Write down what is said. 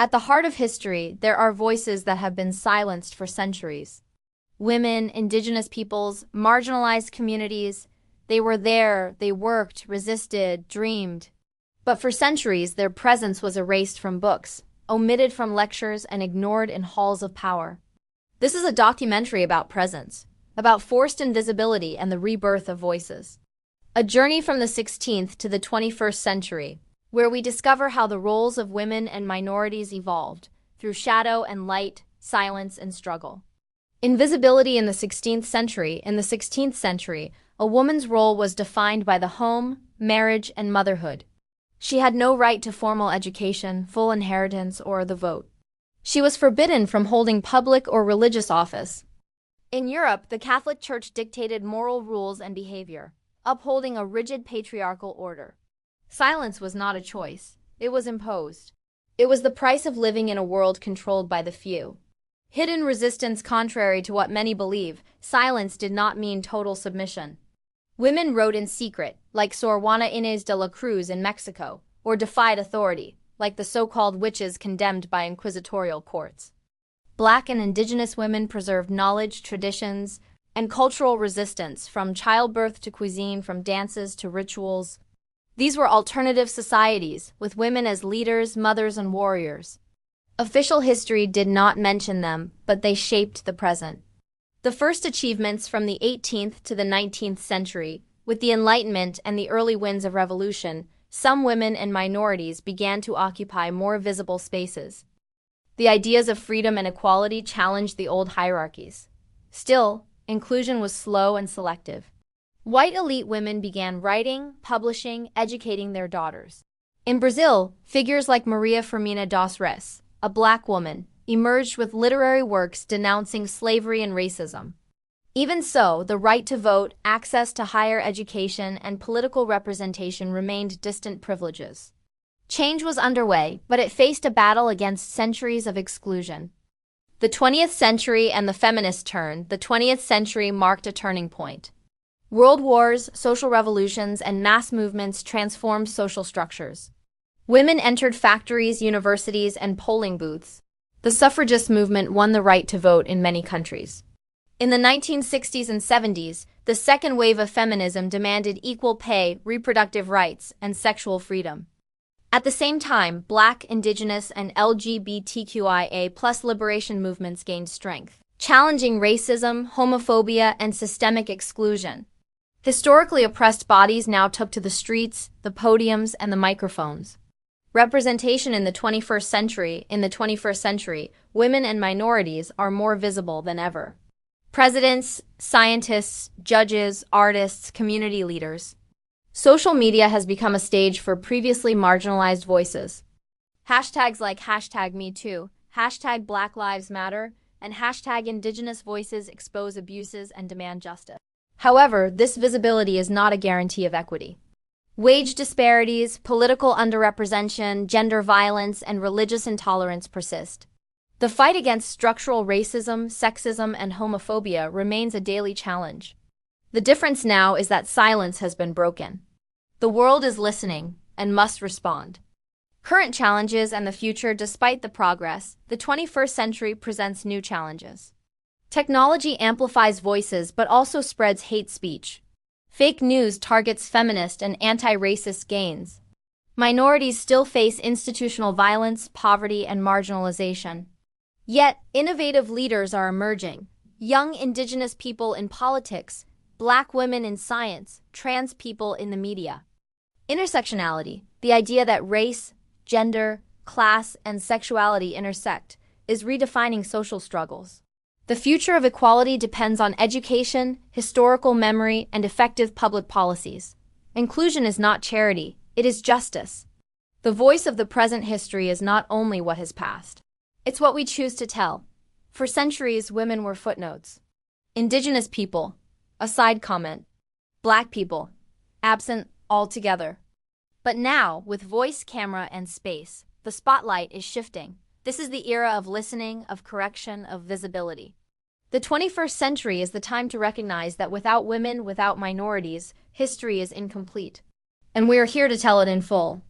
At the heart of history, there are voices that have been silenced for centuries. Women, indigenous peoples, marginalized communities, they were there, they worked, resisted, dreamed. But for centuries, their presence was erased from books, omitted from lectures, and ignored in halls of power. This is a documentary about presence, about forced invisibility and the rebirth of voices. A journey from the 16th to the 21st century, where we discover how the roles of women and minorities evolved through shadow and light, silence and struggle. Invisibility in the 16th century. In the 16th century, a woman's role was defined by the home, marriage, and motherhood. She had no right to formal education, full inheritance, or the vote. She was forbidden from holding public or religious office. In Europe, the Catholic Church dictated moral rules and behavior, upholding a rigid patriarchal order. Silence was not a choice, it was imposed. It was the price of living in a world controlled by the few. Hidden resistance. Contrary to what many believe, silence did not mean total submission. Women wrote in secret, like Sor Juana Inés de la Cruz in Mexico, or defied authority, like the so-called witches condemned by inquisitorial courts. Black and indigenous women preserved knowledge, traditions, and cultural resistance, from childbirth to cuisine, from dances to rituals. These were alternative societies, with women as leaders, mothers, and warriors. Official history did not mention them, but they shaped the present. The first achievements from the 18th to the 19th century, with the Enlightenment and the early winds of revolution, some women and minorities began to occupy more visible spaces. The ideas of freedom and equality challenged the old hierarchies. Still, inclusion was slow and selective. White elite women began writing, publishing, educating their daughters. In Brazil, figures like Maria Firmina das Reis, a black woman, emerged with literary works denouncing slavery and racism. Even so, the right to vote, access to higher education, and political representation remained distant privileges. Change was underway, but it faced a battle against centuries of exclusion. The 20th century and the feminist turn. The 20th century marked a turning point. World wars, social revolutions, and mass movements transformed social structures. Women entered factories, universities, and polling booths. The suffragist movement won the right to vote in many countries. In the 1960s and 70s, the second wave of feminism demanded equal pay, reproductive rights, and sexual freedom. At the same time, Black, Indigenous, and LGBTQIA+ liberation movements gained strength, challenging racism, homophobia, and systemic exclusion. Historically oppressed bodies now took to the streets, the podiums, and the microphones. Representation in the 21st century. In the 21st century, women and minorities are more visible than ever. Presidents, scientists, judges, artists, community leaders. Social media has become a stage for previously marginalized voices. Hashtags like #MeToo, #BlackLivesMatter, and #Indigenous Voices expose abuses and demand justice. However, this visibility is not a guarantee of equity. Wage disparities, political underrepresentation, gender violence, and religious intolerance persist. The fight against structural racism, sexism, and homophobia remains a daily challenge. The difference now is that silence has been broken. The world is listening and must respond. Current challenges and the future. Despite the progress, the 21st century presents new challenges. Technology amplifies voices but also spreads hate speech. Fake news targets feminist and anti-racist gains. Minorities still face institutional violence, poverty, and marginalization. Yet, innovative leaders are emerging. Young Indigenous people in politics, Black women in science, trans people in the media. Intersectionality, the idea that race, gender, class, and sexuality intersect, is redefining social struggles. The future of equality depends on education, historical memory, and effective public policies. Inclusion is not charity, it is justice. The voice of the present history is not only what has passed. It's what we choose to tell. For centuries, women were footnotes. Indigenous people, a side comment. Black people, absent altogether. But now, with voice, camera, and space, the spotlight is shifting. This is the era of listening, of correction, of visibility. The 21st century is the time to recognize that without women, without minorities, history is incomplete. And we are here to tell it in full.